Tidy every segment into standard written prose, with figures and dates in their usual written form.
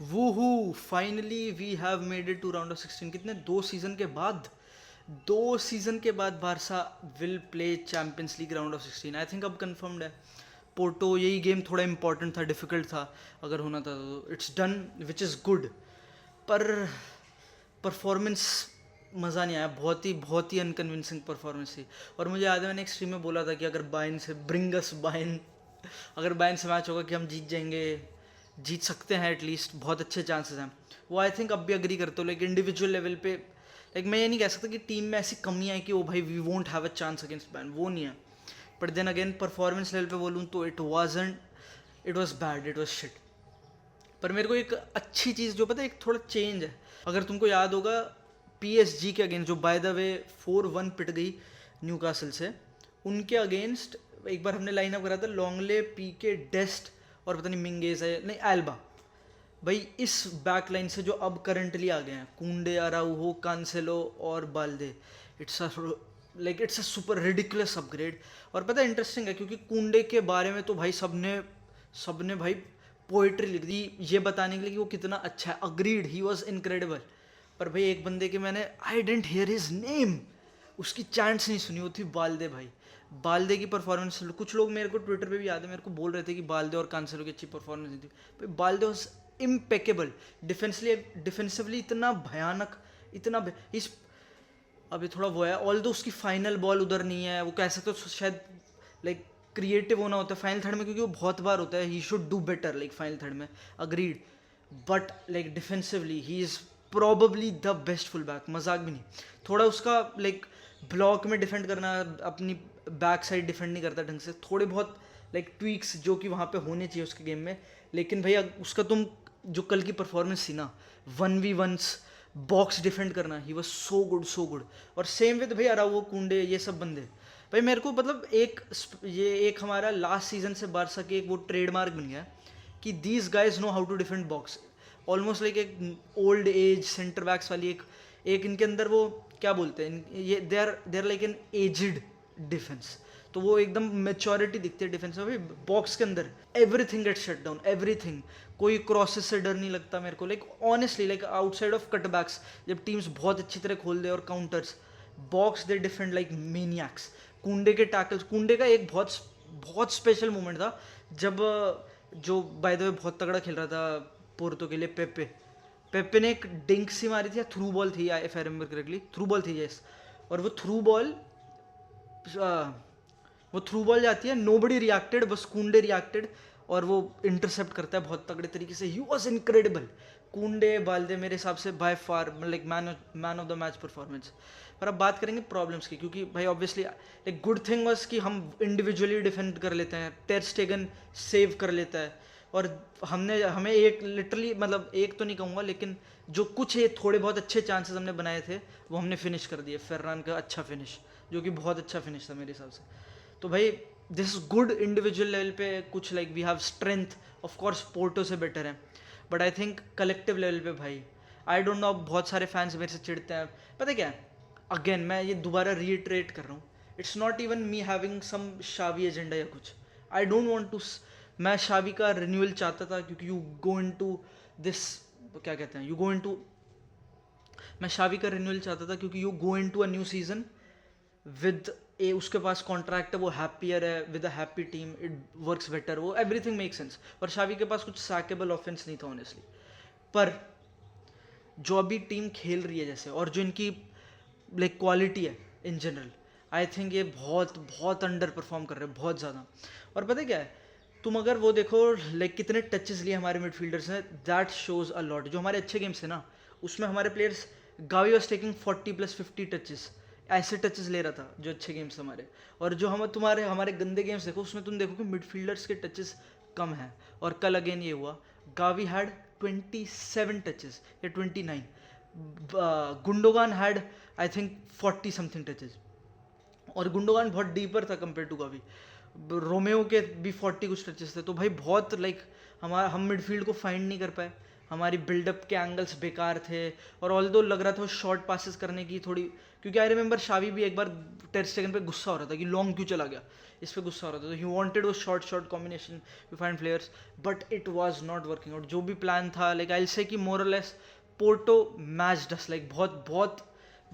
वूहू, finally we have made it to round of 16। कितने, 2 season के बाद, 2 सीजन के बाद Barca will play champions league round of 16। I think अब confirmed है। पोर्टो, यही गेम थोड़ा इंपॉर्टेंट था, डिफिकल्ट था, अगर होना था तो it's done, which is good. पर परफॉर्मेंस मज़ा नहीं आया, बहुत ही अनकन्विंसिंग परफॉर्मेंस थी। और मुझे याद है मैंने एक स्ट्रीम में बोला था कि अगर बायन से, ब्रिंग अस बायन, अगर बायन से मैच होगा कि हम जीत जाएंगे, जीत सकते हैं एटलीस्ट, बहुत अच्छे चांसेस हैं। वो आई थिंक अब भी अग्री करते हो, लाइक इंडिविजुअल लेवल पे, लाइक मैं ये नहीं कह सकता कि टीम में ऐसी कमियाँ हैं कि ओ भाई we won't have a chance against Bayern, वो नहीं है। But then again performance level पे बोलूँ तो it was bad, it was shit. पर मेरे को एक अच्छी चीज़ जो पता है, एक थोड़ा चेंज है। अगर तुमको याद होगा PSG के अगेंस्ट, जो बाय द वे 4-1 पिट गई न्यूकासल से, उनके अगेंस्ट एक बार हमने लाइनअप करा था, लॉन्गले, पीके, डेस्ट और पता नहीं मिंगेज है नहीं, एल्बा। भाई इस बैक लाइन से जो अब करंटली आ गए हैं, कुंडे, अराउहो, कांसेलो और Balde, it's it's a super ridiculous upgrade. और पता है इंटरेस्टिंग है, क्योंकि कुंडे के बारे में तो भाई सबने भाई पोइट्री लिख दी ये बताने के लिए कि वो कितना अच्छा है। Agreed, he was incredible. पर भाई एक बंदे के मैंने, आई डेंट हेयर हिज नेम, उसकी चांस नहीं सुनी, वो थी बाल्दे। भाई बाल्दे की परफॉर्मेंस, कुछ लोग मेरे को ट्विटर पे भी याद है, मेरे को बोल रहे थे कि बाल्दे और कांसेलो की अच्छी परफॉर्मेंस नहीं थी। भाई बाल्दे वॉज इम्पेकेबल, डिफेंसिवली इतना भयानक, इस अभी थोड़ा वो है, ऑल दो उसकी फाइनल बॉल उधर नहीं है, वो कह सकते हो शायद लाइक क्रिएटिव होना होता है फाइनल थर्ड में, क्योंकि वो बहुत बार होता है, he should do better like final third में, agreed. But like defensively he is probably the best full back, मजाक भी नहीं। थोड़ा उसका लाइक ब्लॉक में डिफेंड करना, अपनी बैक साइड डिफेंड नहीं करता ढंग से, थोड़े बहुत लाइक ट्वीक्स जो कि वहाँ पे होने चाहिए उसके गेम में। लेकिन भैया उसका तुम जो कल की परफॉर्मेंस थी ना, 1v1s, बॉक्स डिफेंड करना, he was so good, so good. और सेम विद भाई अराउवो, कुंडे, ये सब बंदे। भाई मेरे को मतलब ये एक हमारा लास्ट सीजन से बारसा के एक वो ट्रेडमार्क बन गया कि these guys know how to defend box, almost like एक ओल्ड एज सेंटर बैक्स वाली एक एक इनके अंदर वो क्या बोलते हैं ये, they are like an aged defence. तो वो एकदम मेच्योरिटी दिखती है डिफेंस में। भाई बॉक्स के अंदर everything get shut down, everything, कोई क्रॉसेस से डर नहीं लगता मेरे को, like honestly, like outside of cutbacks, जब टीम्स बहुत अच्छी तरह खोल दे और counters, box they defend like maniacs. Kounde के टैकल्स, कुंडे का एक बहुत बहुत स्पेशल मोमेंट था जब जो बाय द वे बहुत तगड़ा खेल रहा था पोर्तो के लिए, पेपे ने एक डिंक सी मारी थी, या थ्रू बॉल थी, if I remember correctly, through ball थी, यस। और वो थ्रू बॉल जाती है, नोबडी रिएक्टेड, बस कुंडे रिएक्टेड और वो इंटरसेप्ट करता है बहुत तगड़े तरीके से। He was incredible. कुंडे, बाल्दे मेरे हिसाब से by far like man of the match performance. पर अब बात करेंगे प्रॉब्लम्स की, क्योंकि भाई obviously like good thing was कि हम इंडिविजुअली डिफेंड कर लेते हैं, टेर स्टेगन सेव कर लेता है, और हमें एक लिटरली, मतलब एक तो नहीं कहूँगा, लेकिन जो कुछ ये थोड़े बहुत अच्छे चांसेस हमने बनाए थे वो हमने फिनिश कर दिए। फेर्रान का अच्छा फिनिश, जो कि बहुत अच्छा फिनिश था मेरे हिसाब से। तो भाई this is good. Individual level पे कुछ like we have strength, of course Porto से बेटर है, but I think collective level पे भाई आई डोंट नो, बहुत सारे फैंस मेरे से चिढ़ते हैं, पता है क्या है, अगेन मैं ये दोबारा रीइटरेट कर रहा हूँ, it's not even me having some Xavi agenda या कुछ, आई डोंट वांट टू। मैं शावी का रिन्यूअल चाहता था, क्योंकि you go into this, क्या कहते हैं, यू गो इन टू, मैं शावी का रिन्यूअल चाहता था क्योंकि you go into a new season with a, उसके पास कॉन्ट्रैक्ट है, वो हैप्पियर है, with a happy team, it works better, वो एवरीथिंग मेक सेंस। और शावी के पास कुछ सैकेबल ऑफेंस नहीं था ऑनेस्टली। पर जो अभी टीम खेल रही है जैसे, और जो इनकी लाइक क्वालिटी है इन जनरल, आई थिंक ये बहुत बहुत अंडर परफॉर्म कर रहे हैं, बहुत ज़्यादा। और पता है क्या है, तुम अगर वो देखो लाइक कितने टचेस लिए हमारे मिडफील्डर्स ने, दैट शोज अ लॉट। जो हमारे अच्छे गेम्स थे ना, उसमें हमारे players, Gavi was taking 40+50 touches, ऐसे टचेस ले रहा था जो अच्छे गेम्स हमारे। और जो हमारे गंदे गेम्स देखो, उसमें तुम देखो कि मिडफील्डर्स के टचेस कम हैं। और कल अगेन ये हुआ, गावी हैड 27 टचेस या 29, Gundogan had I think 40 something touches, और गुंडोगान बहुत डीपर था कंपेयर टू गावी। रोमेओ के भी 40 कुछ टचेस थे। तो भाई बहुत लाइक हम मिडफील्ड को फाइंड नहीं कर पाए, हमारी बिल्डअप के एंगल्स बेकार थे। और ऑल दो लग रहा था शॉर्ट पासेस करने की थोड़ी क्योंकि आई रिमेंबर शावी भी एक बार टेर स्टेगन पे गुस्सा हो रहा था कि लॉन्ग क्यों चला गया, इस पे गुस्सा हो रहा था, तो ही वांटेड वो short combination to find players, but it was not working out. जो भी प्लान था, लाइक आई विल से कि मोर और लेस पोर्टो मैच्ड अस, लाइक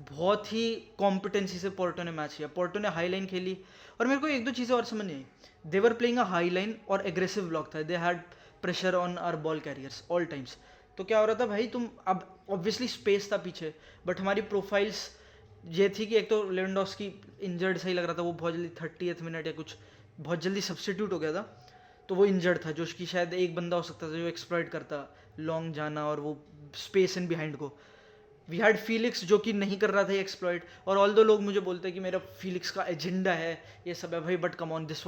बहुत ही कॉम्पिटेंसी से पोर्टो ने मैच किया. पोर्टो ने हाई लाइन खेली, और मेरे को एक दो चीज़ें और समझ नहीं आई. They were playing a high line और एग्रेसिव ब्लॉक था, they had pressure on our ball carriers all times. तो क्या हो रहा था भाई, तुम अब ऑब्वियसली स्पेस था पीछे, बट हमारी प्रोफाइल्स ये थी कि एक तो लेवेंडोव्स्की इंजर्ड सही लग रहा था, वो बहुत जल्दी 30th मिनट या कुछ बहुत जल्दी सब्स्टिट्यूट हो गया था, तो वो इंजर्ड था, जो कि शायद एक बंदा हो सकता था जो एक्सप्लॉइट करता लॉन्ग जाना और वो स्पेस इन बिहाइंड को. वी हैड फीलिक्स जो कि नहीं कर रहा था एक्सप्लॉइट, और ऑल दो लोग मुझे बोलते हैं कि मेरा फीलिक्स का एजेंडा है ये सब है भाई, but come on, this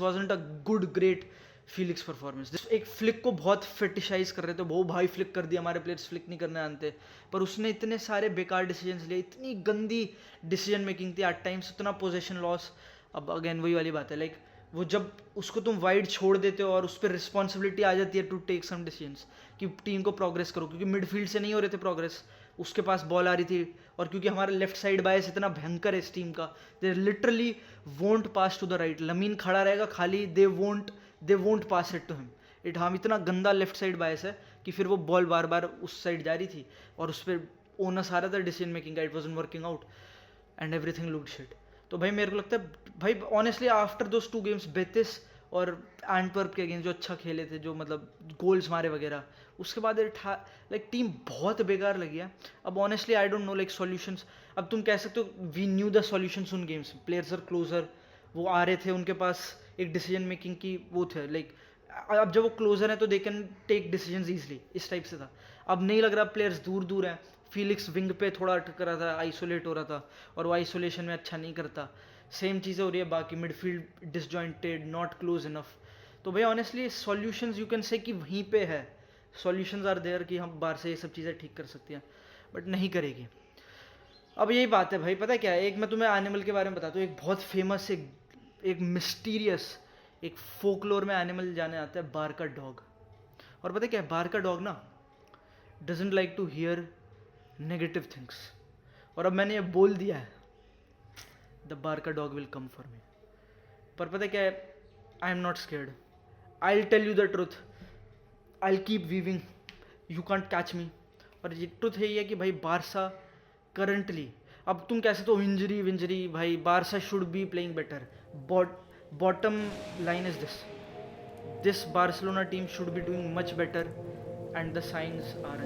wasn't a good great Felix performance. एक फ्लिक को बहुत फिटिशाइज कर रहे थे, वो भाई फ्लिक कर दिया, हमारे प्लेयर्स फ्लिक नहीं करने आते, पर उसने इतने सारे बेकार डिसीजन लिए, इतनी गंदी डिसीजन मेकिंग थी एट टाइम्स, इतना पोजीशन लॉस. अब अगेन वही वाली बात है, लाइक वो जब उसको तुम वाइड छोड़ देते हो और उस पर रिस्पॉन्सिबिलिटी आ जाती है टू टेक सम डिसीजंस कि टीम को प्रोग्रेस करो, क्योंकि मिडफील्ड से नहीं हो रहे थे प्रोग्रेस, उसके पास बॉल आ रही थी, और क्योंकि हमारा लेफ्ट साइड बायस इतना भयंकर है इस टीम का, they literally won't pass to the right. Lamine खड़ा रहेगा खाली, they won't pass it to him. हम इतना गंदा लेफ्ट साइड बायस है कि फिर वो बॉल बार बार उस साइड जा रही थी, और उस पर ओनस आ रहा था डिसीजन मेकिंग का, it wasn't working out and everything looked shit. तो भाई मेरे को लगता है भाई ऑनेस्टली आफ्टर दोस 2 गेम्स, बेतिस और एंटवर्प के अगेंस्ट जो अच्छा खेले थे, जो मतलब गोल्स मारे वगैरह, उसके बाद लाइक टीम बहुत बेकार लगी है. अब honestly I don't know like solutions. अब तुम कह सकते हो वी न्यू द सॉल्यूशंस उन गेम्स, प्लेयर्स आर क्लोजर, वो आ रहे थे, उनके पास एक डिसीजन मेकिंग की वो थे, लाइक अब जब वो क्लोजर है तो they can take decisions easily, इस टाइप से था. अब नहीं लग रहा, प्लेयर्स दूर दूर हैं, फीलिक्स विंग पे थोड़ा अटक रहा था, आइसोलेट हो रहा था, और वो आइसोलेशन में अच्छा नहीं करता. सेम चीज़ें हो रही है बाकी, midfield disjointed, not close enough. तो भाई honestly solutions you can say कि वहीं पे है, सॉल्यूशंस आर देयर कि हम बाहर से ये सब चीज़ें ठीक कर सकते हैं, बट नहीं करेगी. अब यही बात है भाई, पता है क्या है, एक मैं तुम्हें एनिमल के बारे में बताता हूँ, एक बहुत फेमस, एक मिस्टीरियस, एक फोकलोर में एनिमल जाने आता है, बारका डॉग. और पता है क्या है, बारका डॉग ना doesn't like to hear negative things. और अब मैंने ये बोल दिया है, the Barca dog will come for me. पर पता है क्या है, I am not scared, I will tell you the truth, I will keep weaving, you can't catch me. और ये ट्रुथ है ये कि भाई बारसा करंटली, अब तुम कैसे तो इंजरी भाई, Barça should be playing better. Bottom line is this Barcelona team should be doing much better, and the signs are